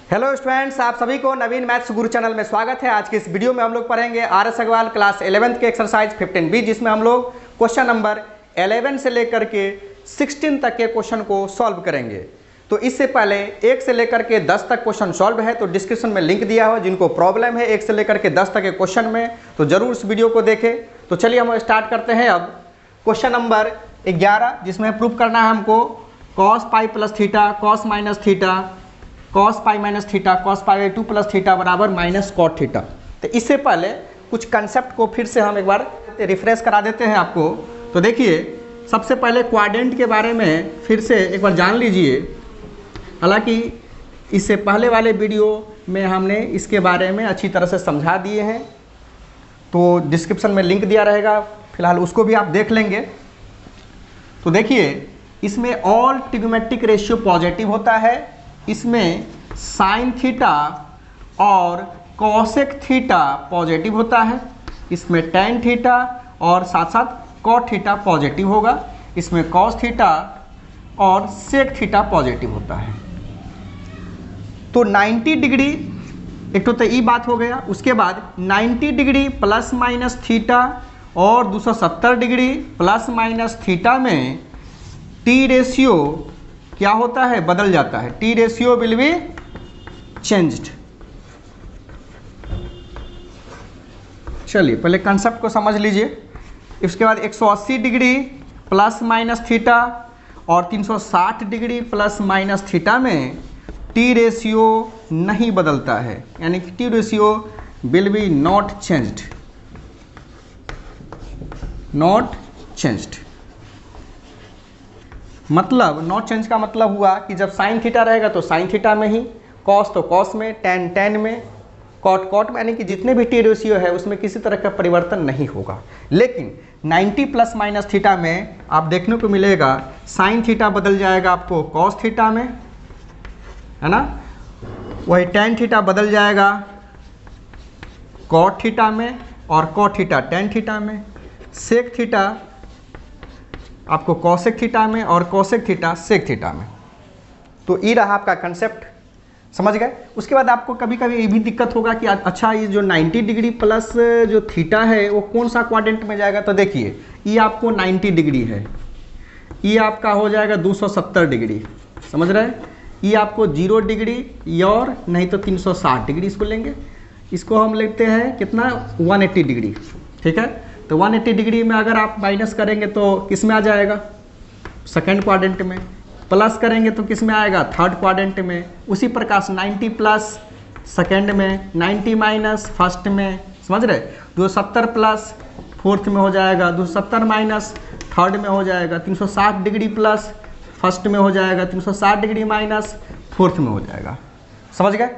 Hello students, आप सभी को नवीन मैथ्स गुरु चैनल में स्वागत है। आज की इस वीडियो में हम लोग पढ़ेंगे आर.एस. अग्रवाल क्लास 11th के एक्सरसाइज 15B, जिसमें हम लोग क्वेश्चन नंबर 11 से लेकर के 16 तक के क्वेश्चन को सॉल्व करेंगे। तो इससे पहले 1 से लेकर के 10 तक क्वेश्चन सॉल्व है, तो डिस्क्रिप्शन में लिंक दिया हुआ। जिनको प्रॉब्लम है 1 से लेकर के 10 तक के क्वेश्चन में, तो जरूर इस वीडियो को देखें। तो चलिए हम स्टार्ट करते हैं अब क्वेश्चन नंबर 11, जिसमें प्रूव करना है हमको cos pi plus theta cos minus theta cos pi minus theta cos पाई 2 प्लस थीटा बराबर माइनस कॉट थीटा। तो इससे पहले कुछ कंसेप्ट को फिर से हम एक बार रिफ्रेश करा देते हैं आपको। तो देखिए, सबसे पहले क्वाड्रेंट के बारे में फिर से एक बार जान लीजिए। हालांकि इससे पहले वाले वीडियो में हमने इसके बारे में अच्छी तरह से समझा दिए हैं, तो डिस्क्रिप्शन में लिंक दिया रहेगा, फिलहाल उसको भी आप देख लेंगे। तो देखिए, इसमें ऑल ट्रिग्नोमेट्रिक रेशियो पॉजिटिव होता है। इसमें साइन थीटा और कॉसेक थीटा पॉजिटिव होता है। इसमें टेन थीटा और साथ साथ कॉट थीटा पॉजिटिव होगा। इसमें कॉस थीटा और सेक थीटा पॉजिटिव होता है। तो 90 डिग्री एक तो ये बात हो गया। उसके बाद 90 डिग्री प्लस माइनस थीटा और 270 डिग्री प्लस माइनस थीटा में टी रेशियो क्या होता है, बदल जाता है। T ratio will be changed. चलिए पहले कंसेप्ट को समझ लीजिए। इसके बाद 180 डिग्री प्लस माइनस थीटा और 360 डिग्री प्लस माइनस थीटा में टी रेशियो नहीं बदलता है, यानी कि T ratio will be not changed. Not changed मतलब नॉट चेंज का मतलब हुआ कि जब साइन थीटा रहेगा तो साइन थीटा में ही, कॉस तो कॉस में, टेन टेन में, कॉट कॉट में, यानी कि जितने भी टी रेशियो है उसमें किसी तरह का परिवर्तन नहीं होगा। लेकिन 90 प्लस माइनस थीटा में आप देखने को मिलेगा साइन थीटा बदल जाएगा आपको कॉस थीटा में, है ना। वही टेन थीटा बदल जाएगा कॉट थीटा में और कॉट थीटा टेन थीटा में। सेक थीटा आपको कॉसेक थीटा में और कॉसेक थीटा सेक थीटा में। तो ये रहा आपका कंसेप्ट, समझ गए। उसके बाद आपको कभी कभी ये भी दिक्कत होगा कि अच्छा ये जो 90 डिग्री प्लस जो थीटा है वो कौन सा क्वाड्रेंट में जाएगा। तो देखिए, ये आपको 90 डिग्री है, ये आपका हो जाएगा 270 डिग्री, समझ रहे हैं। ये आपको 0 डिग्री और नहीं तो 360 डिग्री इसको लेंगे। इसको हम लेते हैं कितना, 180 डिग्री, ठीक है। तो 180 डिग्री में अगर आप माइनस करेंगे तो किस में आ जाएगा, सेकेंड क्वाड्रेंट में। प्लस करेंगे तो किस में आएगा, थर्ड क्वाड्रेंट में। उसी प्रकार 90 प्लस सेकेंड में, 90 माइनस फर्स्ट में, समझ रहे। 270 प्लस फोर्थ में हो जाएगा, 270 माइनस थर्ड में हो जाएगा, 360 डिग्री प्लस फर्स्ट में हो जाएगा, 360 डिग्री माइनस फोर्थ में हो जाएगा, समझ गए।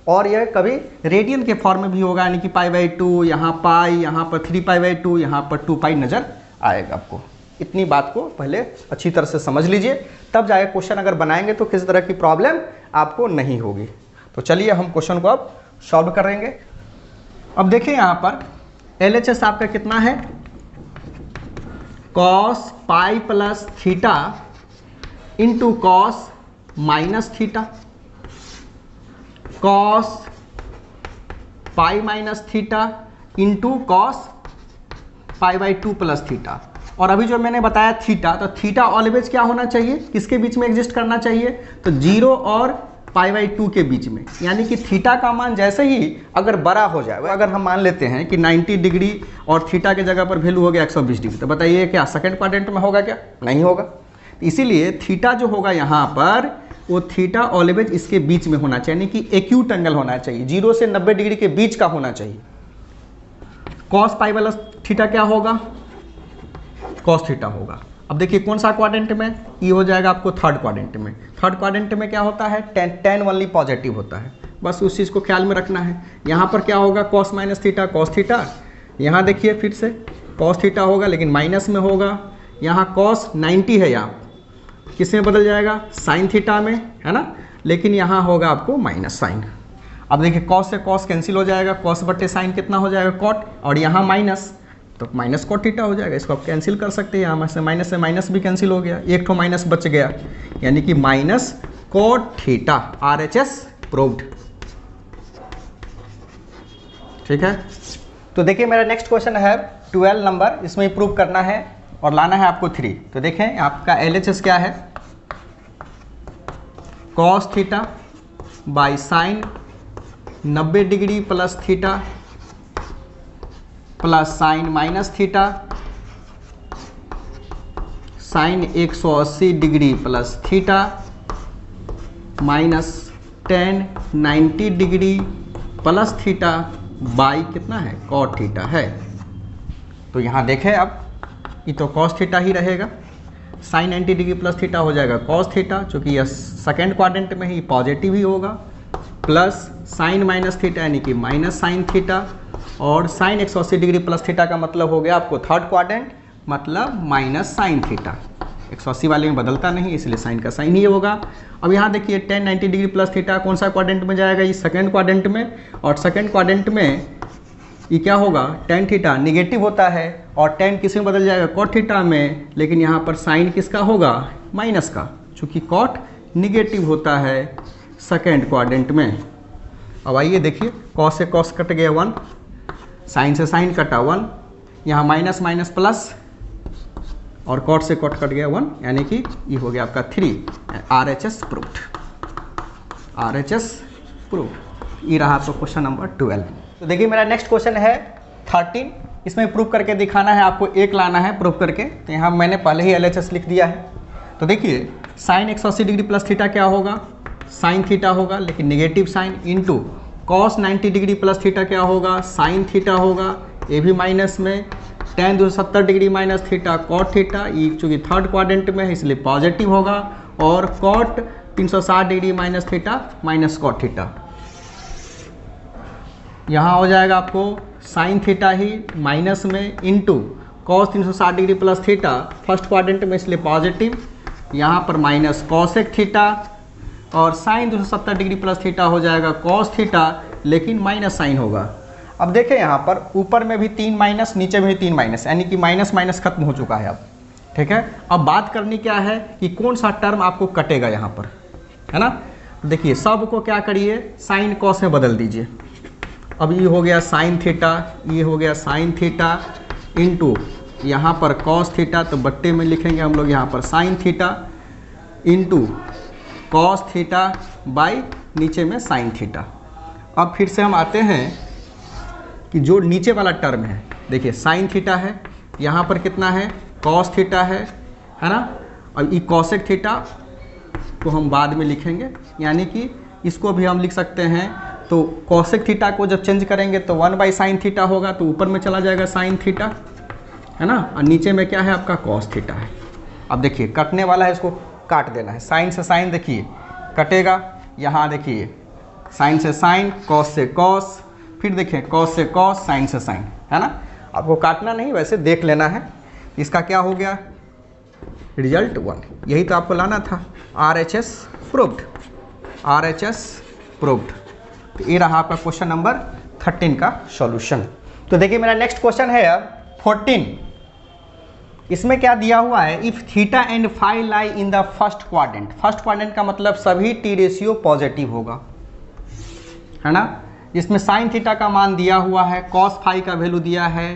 और यह कभी रेडियन के फॉर्म में भी होगा, यानी कि π/2, यहाँ पाई, यहाँ पर 3π/2, यहाँ पर 2π नज़र आएगा आपको। इतनी बात को पहले अच्छी तरह से समझ लीजिए, तब जाके क्वेश्चन अगर बनाएंगे तो किसी तरह की प्रॉब्लम आपको नहीं होगी। तो चलिए हम क्वेश्चन को अब सॉल्व करेंगे। अब देखिए यहाँ पर LHS आपका कितना है, cos pi plus theta into cos minus theta, cos pi minus theta into cos π/2 plus theta. और अभी जो मैंने बताया थीटा, तो थीटा ऑलवेज क्या होना चाहिए, किसके बीच में एग्जिस्ट करना चाहिए, तो 0 और π/2 के बीच में। यानी कि थीटा का मान जैसे ही अगर बड़ा हो जाए, अगर हम मान लेते हैं कि 90 डिग्री और थीटा के जगह पर वैल्यू हो गया 120 डिग्री, तो बताइए क्या सेकंड क्वाड्रेंट में होगा, क्या नहीं होगा। इसीलिए थीटा जो होगा यहाँ पर, वो थीटा ऑलवेज इसके बीच में होना चाहिए, यानी कि एक्यूट एंगल होना चाहिए, 0 से 90 डिग्री के बीच का होना चाहिए। कॉस पाई प्लस थीटा क्या होगा, कॉस थीटा होगा। अब देखिए कौन सा क्वाड्रेंट में, ये हो जाएगा आपको थर्ड क्वाड्रेंट में। थर्ड क्वाड्रेंट में क्या होता है, टेन ओनली पॉजिटिव होता है, बस उस चीज़ को ख्याल में रखना है। यहाँ पर क्या होगा, cos minus theta cos theta. यहाँ देखिए फिर से कॉस थीटा होगा लेकिन माइनस में होगा। यहाँ कॉस 90 है, यहाँ किस में बदल जाएगा, साइन थीटा में, है ना। लेकिन यहाँ होगा आपको माइनस साइन। अब देखिए कॉस से कॉस कैंसिल हो जाएगा, कॉस बट्टे साइन कितना हो जाएगा, कॉट, और यहाँ माइनस, तो माइनस कॉट थीटा हो जाएगा। इसको आप कैंसिल कर सकते हैं, यहाँ से माइनस भी कैंसिल हो गया, एक ठो माइनस बच गया, यानी कि minus cot theta. RHS proved. ठीक है, तो देखिए मेरा नेक्स्ट क्वेश्चन है 12 नंबर, इसमें प्रूव करना है और लाना है आपको 3। तो देखें आपका LHS क्या है, cos theta by sine 90 degree plus theta plus sign minus theta sine 180 degree plus theta minus ten 90 degree plus theta by कितना है कॉट थीटा है। तो यहाँ देखें अब ये तो कॉस थीटा ही रहेगा, साइन 90 डिग्री प्लस थीटा हो जाएगा कॉस थीटा, चूँकि यह सेकेंड क्वाड्रेंट में ही पॉजिटिव ही होगा, प्लस साइन माइनस थीटा यानी कि माइनस साइन थीटा, और साइन 180 डिग्री प्लस थीटा का मतलब हो गया आपको थर्ड क्वाड्रेंट, मतलब माइनस साइन थीटा। 180 वाले में बदलता नहीं इसलिए साइन का साइन ही होगा। अब यहाँ देखिए टेन 90 डिग्री प्लस थीटा कौन सा क्वाड्रेंट में जाएगा, ये सेकेंड क्वाड्रेंट में, और सेकेंड क्वाड्रेंट में ये क्या होगा टेन थीटा निगेटिव होता है और टेन किस में बदल जाएगा कॉट थीटा में, लेकिन यहाँ पर साइन किसका होगा माइनस का, चूँकि कॉट निगेटिव होता है सेकेंड क्वाड्रेंट में। अब आइए देखिए कॉस से कॉस कट गया 1, साइन से साइन कटा 1, यहाँ माइनस माइनस प्लस और कॉट से कॉट कट गया 1, यानी कि ये हो गया आपका 3, RHS प्रूव्ड, RHS प्रूव्ड। ये रहा आपका क्वेश्चन नंबर 12। तो देखिए मेरा नेक्स्ट क्वेश्चन है 13, इसमें प्रूव करके दिखाना है आपको, एक लाना है प्रूव करके। तो यहाँ मैंने पहले ही LHS लिख दिया है। तो देखिए साइन 180 डिग्री प्लस थीटा क्या होगा, साइन थीटा होगा लेकिन negative sine, into cos 90 degree plus theta क्या होगा साइन थीटा होगा, ये भी माइनस में, tan 270 degree minus theta cot theta, ये चूँकि थर्ड क्वाड्रेंट में है इसलिए पॉजिटिव होगा, और cot 360 degree minus theta minus cot theta. यहाँ हो जाएगा आपको साइन थीटा ही माइनस में, into cos 360 degree plus theta first quadrant में इसलिए पॉजिटिव, यहाँ पर माइनस कॉसेक थीटा, और साइन 270 डिग्री प्लस थीटा हो जाएगा कॉस थीटा लेकिन माइनस साइन होगा। अब देखें यहाँ पर ऊपर में भी 3 माइनस, नीचे में भी 3 माइनस, यानी कि माइनस माइनस खत्म हो चुका है अब। ठीक है, अब बात करनी क्या है कि कौन सा टर्म आपको कटेगा यहाँ पर, है ना। देखिए सब को क्या करिए साइन कॉस में बदल दीजिए। अब ये हो गया साइन थीटा, ये हो गया साइन थीटा, इंटू यहाँ पर कॉस थीटा, तो बट्टे में लिखेंगे हम लोग यहाँ पर sign theta, into cos theta by नीचे में साइन थीटा। अब फिर से हम आते हैं कि जो नीचे वाला टर्म है, देखिए साइन थीटा है, यहाँ पर कितना है कॉस थीटा है ना। और ये कॉसेक थीटा को हम बाद में लिखेंगे, यानी कि इसको भी हम लिख सकते हैं। तो कॉसेक थीटा को जब चेंज करेंगे तो 1 बाई साइन थीटा होगा, तो ऊपर में चला जाएगा साइन थीटा, है ना, और नीचे में क्या है आपका कॉस थीटा है। अब देखिए कटने वाला है, इसको काट देना है, साइन से साइन देखिए कटेगा, यहाँ देखिए साइन से साइन, कॉस से कॉस, फिर देखिए कॉस से कॉस, साइन से साइन, है ना। आपको काटना नहीं, वैसे देख लेना है। इसका क्या हो गया रिजल्ट 1, यही तो आपको लाना था, RHS प्रूव्ड, RHS प्रूव्ड। तो ये रहा आपका क्वेश्चन नंबर 13 का सॉल्यूशन। तो देखिए मेरा नेक्स्ट क्वेश्चन है अब 14, इसमें क्या दिया हुआ है, if theta and phi lie in the first quadrant. First quadrant का मतलब सभी टी रेशियो पॉजिटिव होगा, है ना। इसमें साइन थीटा का मान दिया हुआ है, कॉस फाई का वैल्यू दिया है,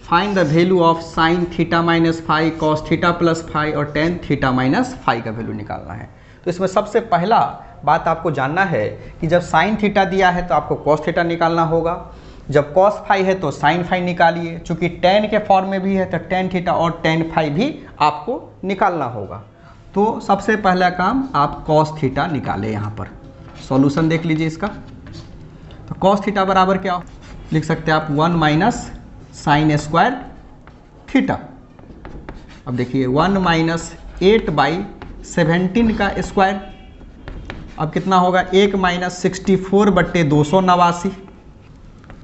find the value of sine theta minus phi, cos theta plus phi और टेन थीटा माइनस फाई का वैल्यू निकालना है। तो इसमें सबसे पहला बात आपको जानना है कि जब साइन थीटा दिया है तो आपको कॉस थीटा निकालना होगा, जब कॉस फाई है तो साइन फाई निकालिए, चूँकि टेन के फॉर्म में भी है तो टेन थीटा और टेन फाई भी आपको निकालना होगा। तो सबसे पहला काम आप कॉस थीटा निकालें। यहाँ पर सॉल्यूशन देख लीजिए इसका। तो कॉस थीटा बराबर क्या लिख सकते हैं आप, 1 माइनस साइन स्क्वायर थीटा। अब देखिए 1 माइनस 8 बाई 17 का स्क्वायर, अब कितना होगा 1 माइनस 64 बट्टे 289।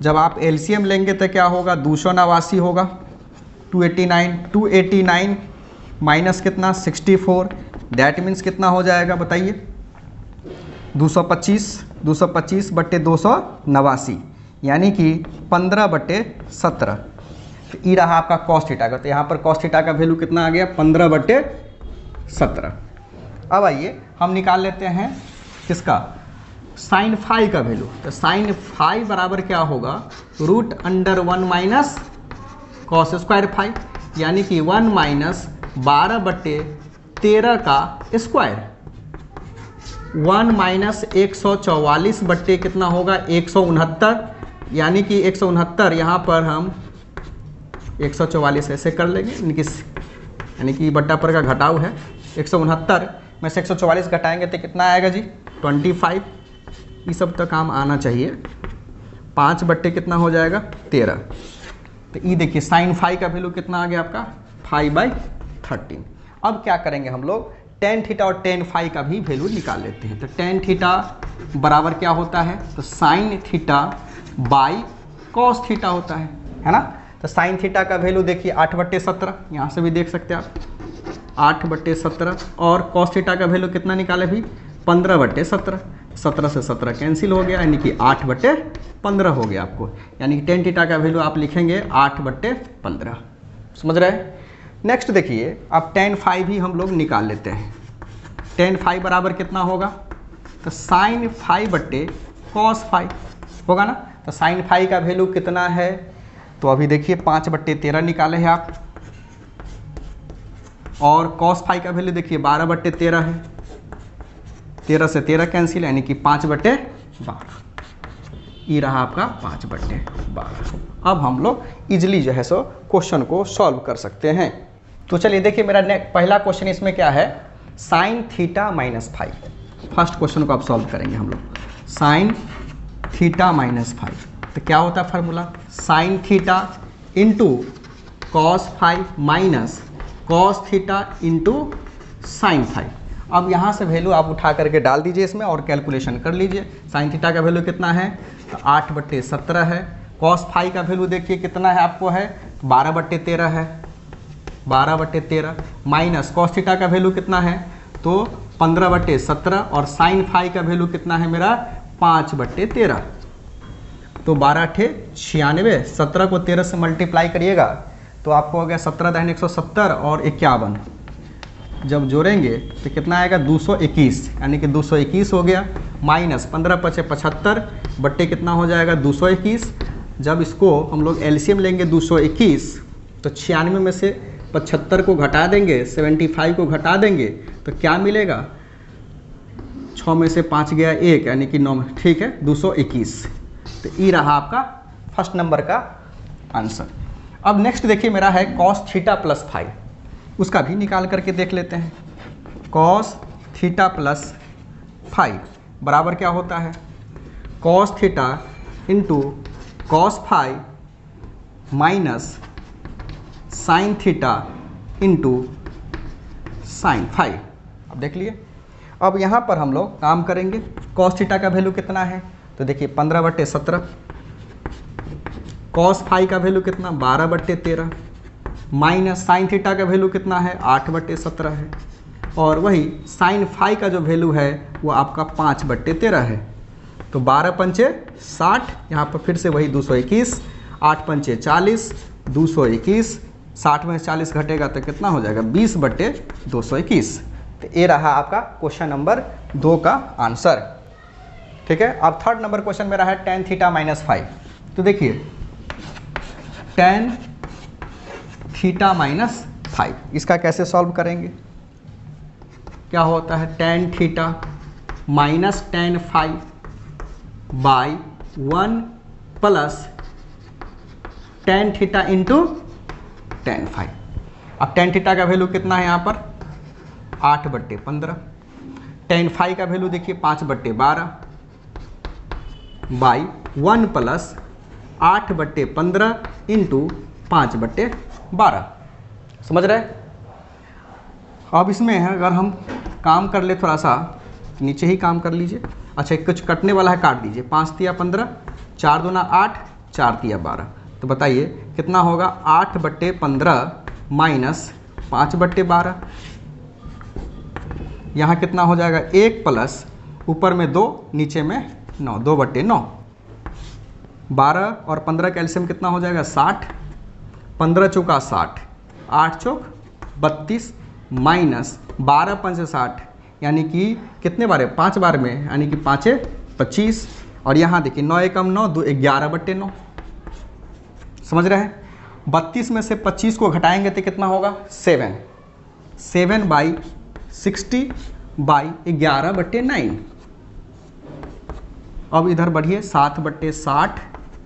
जब आप एलसीएम लेंगे तो क्या होगा 289 होगा, 289 माइनस कितना 64, दैट मीन्स कितना हो जाएगा बताइए 225 बट्टे 289, यानी कि 15 बट्टे 17। तो ये रहा आपका कॉस थीटा का। तो यहाँ पर कॉस थीटा का वैल्यू कितना आ गया 15 बट्टे 17। अब आइए हम निकाल लेते हैं किसका साइन फाई का वैल्यू, तो साइन फाई बराबर क्या होगा, √1 माइनस कॉस स्क्वायर फाई, यानी कि 1 माइनस 12/13 का स्क्वायर, 1 माइनस 144 बट्टे कितना होगा 169, यानी कि 169 यहाँ पर हम 144 ऐसे कर लेंगे, यानी कि बट्टा पर का घटाव है, 169 में से 144 घटाएंगे तो कितना आएगा जी 25, ये सब तो काम आना चाहिए, 5 बट्टे कितना हो जाएगा 13। तो ये देखिए साइन फाई का वैल्यू कितना आ गया आपका 5/13। अब क्या करेंगे हम लोग, टेन थीटा और टेन फाई का भी वैल्यू निकाल लेते हैं। तो टेन थीटा बराबर क्या होता है, तो sine theta by cos theta होता है ना। तो साइन थीटा का वैल्यू देखिए 8/17, यहाँ से भी देख सकते हैं आप 8/17, और कॉस थीटा का वैल्यू कितना निकाले भी 15/17, 17 से 17 कैंसिल हो गया, यानी कि 8/15 हो गया आपको, यानी कि टेन थीटा का वैल्यू आप लिखेंगे 8/15, समझ रहे हैं। नेक्स्ट देखिए अब टेन फाई भी हम लोग निकाल लेते हैं। टेन फाई बराबर कितना होगा, तो साइन फाई बट्टे कॉस फाई होगा ना। तो साइन फाई का वैल्यू कितना है, तो अभी देखिए 5/13 निकाले हैं आप, और कॉस फाई का वैल्यू देखिए 12/13 है, 13 से 13 कैंसिल, यानी कि 5/12, ये रहा आपका 5/12। अब हम लोग इजिली जो है सो क्वेश्चन को सॉल्व कर सकते हैं। तो चलिए देखिए मेरा पहला क्वेश्चन इसमें क्या है, sine theta minus phi. First question को आप सॉल्व करेंगे हम लोग, साइन थीटा माइनस फाई, तो क्या होता है formula, sine theta into cos phi minus cos theta into sine phi. अब यहाँ से वैल्यू आप उठा करके डाल दीजिए इसमें और कैलकुलेशन कर लीजिए। साइन थीटा का वैल्यू कितना है, तो 8/17 है। कॉस फाई का वैल्यू देखिए कितना है आपको है 12/13 है, 12/13 माइनस कॉस थीटा का वैल्यू कितना है, तो 15/17, और साइन फाई का वैल्यू कितना है मेरा 5/13, तो 12×8 = 96, 17 को 13 से मल्टीप्लाई करिएगा तो आपको हो गया 17×170 और 51, जब जोड़ेंगे तो कितना आएगा 221, यानी कि 221 हो गया, माइनस 15×5 = 75 बट्टे कितना हो जाएगा 221। जब इसको हम लोग एलसीएम लेंगे 221, तो 96 में से 75 को घटा देंगे, 75 को घटा देंगे तो क्या मिलेगा, 6 में से 5 गया 1, यानी कि 9, ठीक है 221। तो ये रहा आपका फर्स्ट नंबर का आंसर। अब नेक्स्ट देखिए मेरा है कॉस थीटा प्लस फाई, उसका भी निकाल करके देख लेते हैं। कॉस थीटा प्लस फाई बराबर क्या होता है, cos theta into cos phi minus sine theta into sine phi. अब देख लिए, अब यहाँ पर हम लोग काम करेंगे। कॉस थीटा का वैल्यू कितना है, तो देखिए 15/17, कॉस फाई का वैल्यू कितना 12/13, माइनस साइन थीटा का वैल्यू कितना है 8/17 है, और वही साइन फाई का जो वैल्यू है वो आपका 5/13 है। तो 12×5 = 60, यहाँ पर फिर से वही 221, 8×5 = 40, 221, 60 में 40 घटेगा तो कितना हो जाएगा 20/221। तो ये रहा आपका क्वेश्चन नंबर 2 का आंसर, ठीक है। अब थर्ड नंबर क्वेश्चन मेरा है टेन थीटा माइनस फाई। तो देखिए टेन थीटा माइनस फाई, इसका कैसे सॉल्व करेंगे, क्या होता है tan theta minus tan phi by 1 plus tan theta into tan phi. अब टेन थीटा का वैल्यू कितना है यहाँ पर 8/15, टेन फाई का वैल्यू देखिए 5/12 बाई 1 प्लस 8/15 इंटू 5/12, समझ रहे। अब इसमें है अगर हम काम कर ले थोड़ा सा, नीचे ही काम कर लीजिए। अच्छा कुछ कटने वाला है, काट दीजिए। 5 × 15, 4 × 8, 4 × 12, तो बताइए कितना होगा 8/15 माइनस 5/12, यहाँ कितना हो जाएगा 1 प्लस ऊपर में 2 नीचे में 9, 2/9, 12 और 15 का एलसीएम कितना हो जाएगा 60, 15 चौका 60, 8 चौक 32 माइनस 12×5 = 60, यानी कि कितने बार है 5 बार में, यानी कि 5 25 और यहाँ देखिए 9 एकम 9, 2 11/9, समझ रहे हैं। 32 में से 25 को घटाएंगे तो कितना होगा 7, 7/60/11/9। अब इधर बढ़िए 7/60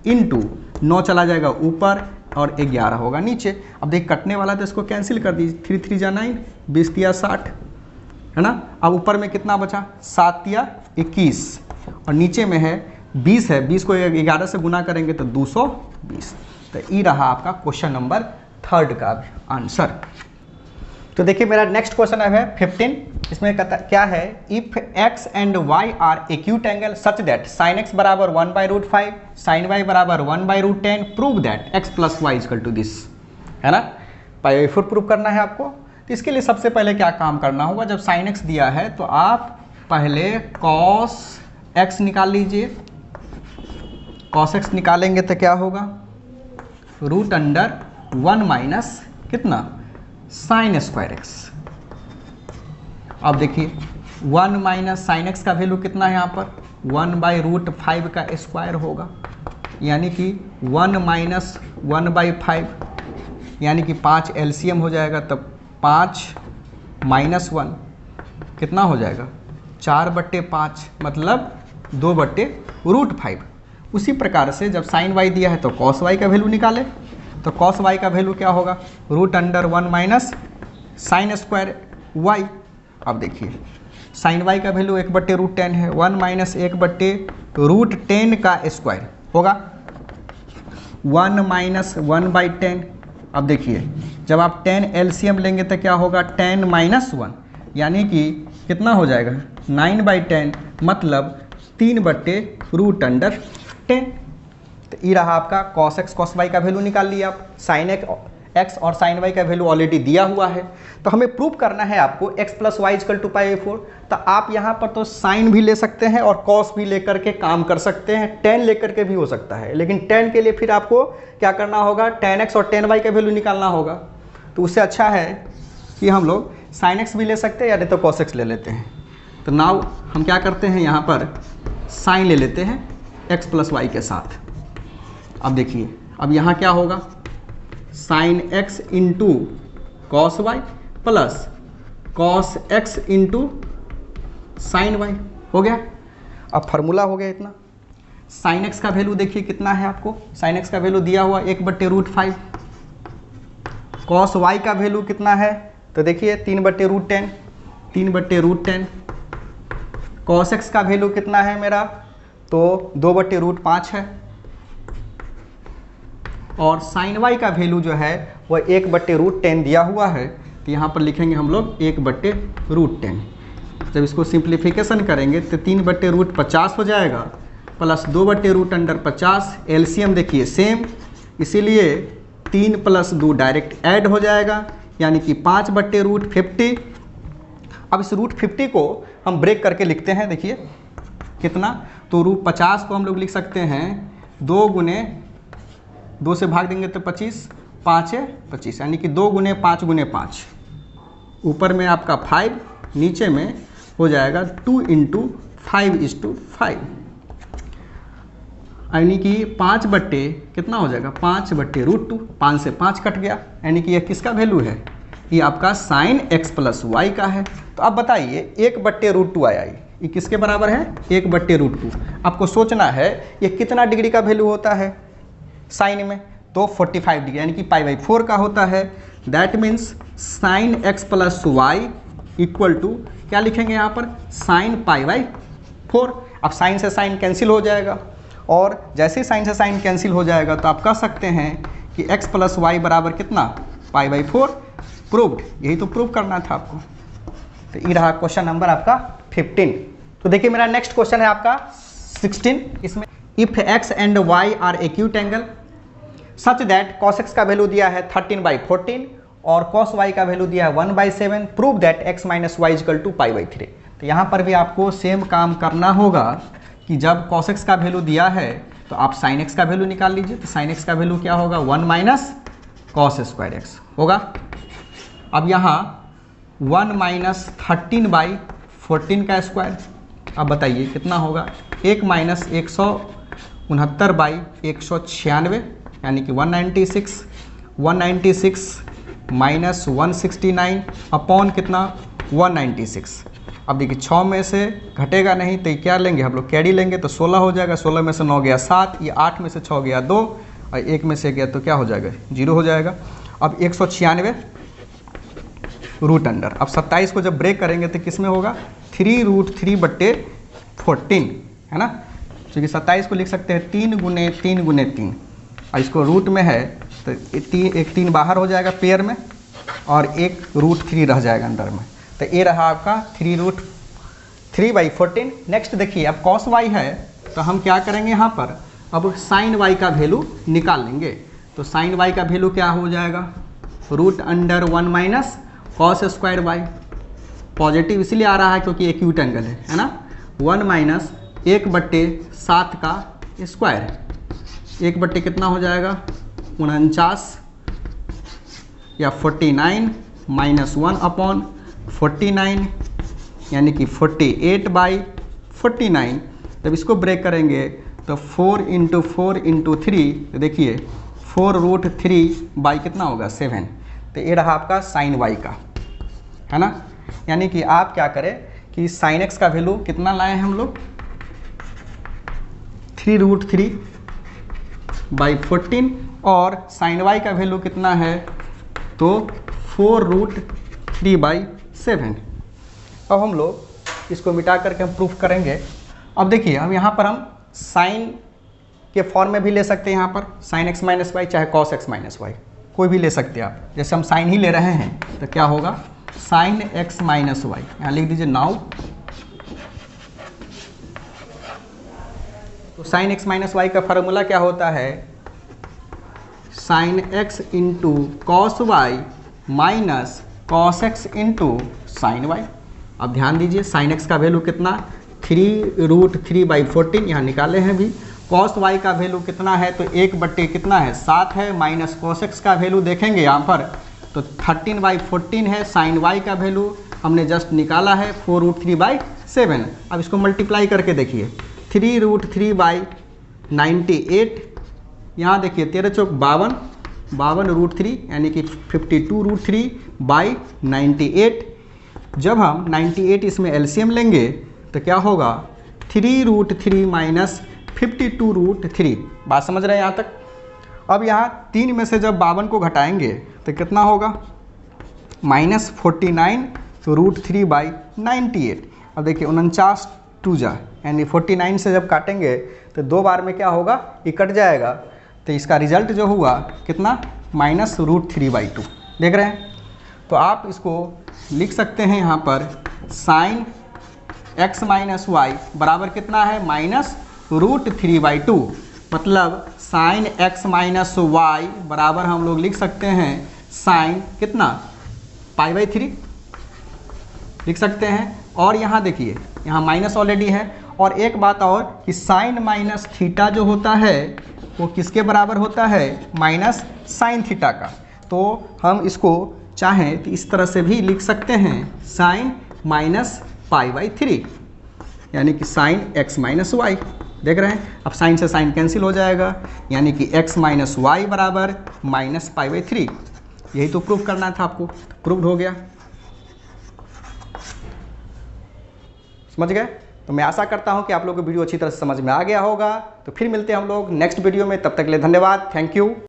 इंटू 9 चला जाएगा ऊपर और 11 होगा नीचे। अब देख कटने वाला तो इसको कैंसिल कर दीजिए, 3 3 जा 9, 20 तिया 60 है ना। अब ऊपर में कितना बचा 7 तिया 21 और नीचे में है 20 है, 20 को 11 से गुना करेंगे तो 220। तो ये रहा आपका क्वेश्चन नंबर 3 का आंसर। तो देखिए मेरा नेक्स्ट क्वेश्चन है 15। इसमें क्या है, if x and y are acute angle such that sin x बराबर 1/√5 sin y बराबर 1/√10 prove that x plus y equal to this, है ना। पाई/4 प्रूव करना है आपको। तो इसके लिए सबसे पहले क्या काम करना होगा, जब sin x दिया है तो आप पहले cos x निकाल लीजिए। cos x निकालेंगे तो क्या होगा √1 माइनस कितना sin स्क्वायर x। अब देखिए 1 माइनस साइन एक्स का वैल्यू कितना है यहाँ पर 1/√5 का स्क्वायर होगा, यानी कि 1 माइनस 1/5 यानी कि 5 एलसीएम हो जाएगा। तब 5 माइनस 1 कितना हो जाएगा 4/5 मतलब 2/√5। उसी प्रकार से जब साइन वाई दिया है तो कॉस वाई का वैल्यू निकाले, तो कॉस वाई का वैल्यू क्या होगा √1 माइनस साइन स्क्वायर वाई। अब देखिए साइन वाई का वैल्यू 1/√10 है, 1 माइनस 1/√10 का स्क्वायर होगा 1 माइनस 1/10। अब देखिए जब आप 10 एलसीएम लेंगे तो क्या होगा 10 माइनस 1 यानी कि कितना हो जाएगा 9/10 मतलब 3/√10। तो ये रहा आपका cos x cos y का वैल्यू निकाल लिया आप। sin x और sin y का वैल्यू ऑलरेडी दिया हुआ है, तो हमें प्रूव करना है आपको x plus y equal to पाई/4। तो आप यहाँ पर तो sin भी ले सकते हैं और cos भी लेकर के काम कर सकते हैं, tan लेकर के भी हो सकता है, लेकिन tan के लिए फिर आपको क्या करना होगा tan x और tan y का वैल्यू निकालना होगा। तो उससे अच्छा है कि हम लोग sin x भी ले सकते हैं या नहीं तो cos x ले लेते हैं। तो नाउ हम क्या करते हैं यहाँ पर sin ले लेते हैं x प्लस वाई के साथ। अब देखिए अब यहाँ क्या होगा sin x into cos y plus cos x into sine y हो गया। अब फार्मूला हो गया इतना। sin x का वैल्यू देखिए कितना है आपको, sin x का वैल्यू दिया हुआ 1/√5। cos y का वैल्यू कितना है तो देखिए 3/√10, 3/√10। cos x का वैल्यू कितना है मेरा तो 2/√5 है और sin y का वैल्यू जो है वह 1/√10 दिया हुआ है। तो यहाँ पर लिखेंगे हम लोग 1/√10। जब इसको सिंप्लीफिकेशन करेंगे तो 3/√50 हो जाएगा प्लस 2/√50। एलसीएम देखिए सेम, इसीलिए 3 + 2 डायरेक्ट ऐड हो जाएगा यानी कि 5/√50। अब इस √50 को हम ब्रेक करके लिखते हैं, देखिए कितना तो √50 को हम लोग लिख सकते हैं 2 गुने 2 से भाग देंगे तो 25, 5 है 25 यानी कि 2 गुने 5 गुने 5। ऊपर में आपका 5, नीचे में हो जाएगा 2 × 5:5 यानी कि 5 बट्टे कितना हो जाएगा 5/√2। 5 से 5 कट गया यानी कि यह किसका वैल्यू है, ये आपका sin x प्लस वाई का है। तो अब बताइए 1/√2 आया, ये किसके बराबर है 1/√2। आपको सोचना है ये कितना डिग्री का वैल्यू होता है साइन में, तो 45 डिग्री यानी कि पाई/4 का होता है। That means sin x plus y equal to क्या लिखेंगे यहाँ पर sin पाई/4। अब साइन से साइन कैंसिल हो जाएगा और जैसे साइन से साइन कैंसिल हो जाएगा तो आप कह सकते हैं कि x प्लस वाई बराबर कितना पाई/4। प्रूव्ड, यही तो प्रूव करना था आपको। तो ये रहा क्वेश्चन नंबर आपका 15। तो देखिए मेरा नेक्स्ट क्वेश्चन है आपका 16। इसमें if x and y are acute angle such that cos x का वैल्यू दिया है 13/14 और cos y का वैल्यू दिया है 1/7, prove that x minus y equal to पाई/3। तो यहाँ पर भी आपको सेम काम करना होगा कि जब cos x का वैल्यू दिया है तो आप sin x का वैल्यू निकाल लीजिए। तो sin x का वैल्यू क्या होगा 1 माइनस cos स्क्वायर x होगा। अब यहाँ 1 माइनस 13/14 का स्क्वायर, अब बताइए कितना होगा 1 माइनस 169 बाई 196 यानी कि 196 माइनस 169 अपॉन कितना 196। अब देखिए 6 में से घटेगा नहीं तो क्या लेंगे हम लोग, कैरी लेंगे तो 16 हो जाएगा। 16 में से 9 गया 7, ये 8 में से 6 गया 2 और 1 में से गया तो क्या हो जाएगा 0 हो जाएगा। अब 196 रूट अंडर, अब 27 को जब ब्रेक करेंगे तो किस में होगा 3√3/14 है ना, क्योंकि 27 को लिख सकते हैं 3 गुने 3 गुने 3 और इसको रूट में है तो एक 3 बाहर हो जाएगा पेयर में और एक √3 रह जाएगा अंदर में। तो ये रहा आपका 3√3/14। नेक्स्ट देखिए अब cos y है तो हम क्या करेंगे यहाँ पर, अब sin y का वैल्यू निकाल लेंगे। तो sin y का वैल्यू क्या हो जाएगा √1 minus cos square y, positive इसलिए आ रहा है क्योंकि एक्यूट एंगल है ना। 1 माइनस 1/7 का स्क्वायर, 1 कितना हो जाएगा 49 या 49 माइनस 1 अपॉन 49 यानी कि 48/49। जब इसको ब्रेक करेंगे तो 4 × 4 × 3 तो देखिए 4√3 बाई कितना होगा 7। तो ये रहा आपका साइन y का है ना। यानी कि आप क्या करें कि साइन x का वैल्यू कितना लाए हैं हम लोग 3√3/14 और साइन y का वैल्यू कितना है तो 4√3/7। अब हम लोग इसको मिटा करके हम प्रूफ करेंगे। अब देखिए अब यहाँ पर हम साइन के फॉर्म में भी ले सकते हैं, यहाँ पर साइन x माइनस वाई चाहे cos x माइनस वाई कोई भी ले सकते हैं आप। जैसे हम साइन ही ले रहे हैं तो क्या होगा साइन x माइनस वाई, यहाँ लिख दीजिए नाउ। तो साइन x माइनस वाई का फार्मूला क्या होता है sine x into cos y minus cos x into sine y. अब ध्यान दीजिए साइन x का वैल्यू कितना 3√3/14 यहाँ निकाले हैं भी। कॉस y का वैल्यू कितना है तो 1 कितना है 7 है, माइनस कॉस x का वैल्यू देखेंगे यहाँ पर तो 13/14 है। साइन y का वैल्यू हमने जस्ट निकाला है 4√3/7। अब इसको मल्टीप्लाई करके देखिए 3√3/98, यहाँ देखिए 13 चौक 52√3 यानी कि 52√3/98। जब हम 98 इसमें एलसीएम लेंगे तो क्या होगा 3√3 माइनस 52√3। बात समझ रहे हैं यहाँ तक। अब यहाँ 3 में से जब 52 को घटाएंगे तो कितना होगा -49√3/98। अब देखिए 49 2 जा यानी 49 से जब काटेंगे तो 2 बार में क्या होगा ये कट जाएगा। तो इसका रिजल्ट जो हुआ कितना -√3/2 देख रहे हैं। तो आप इसको लिख सकते हैं यहाँ पर साइन x माइनस वाई बराबर कितना है -√3/2। मतलब साइन x माइनस वाई बराबर हम लोग लिख सकते हैं साइन कितना π/3 लिख सकते हैं। और यहाँ देखिए यहाँ माइनस ऑलरेडी है। और एक बात और कि साइन माइनस थीटा जो होता है वो किसके बराबर होता है माइनस साइन थीटा का। तो हम इसको चाहें तो इस तरह से भी लिख सकते हैं साइन माइनस π/3 यानी कि साइन x माइनस वाई देख रहे हैं। अब साइन से साइन कैंसिल हो जाएगा यानी कि x माइनस वाई बराबर -π/3। यही तो प्रूफ करना था आपको, प्रूव्ड हो गया। समझ गए। तो मैं आशा करता हूं कि आप लोगों को वीडियो अच्छी तरह से समझ में आ गया होगा। तो फिर मिलते हैं हम लोग नेक्स्ट वीडियो में, तब तक के लिए धन्यवाद, थैंक यू।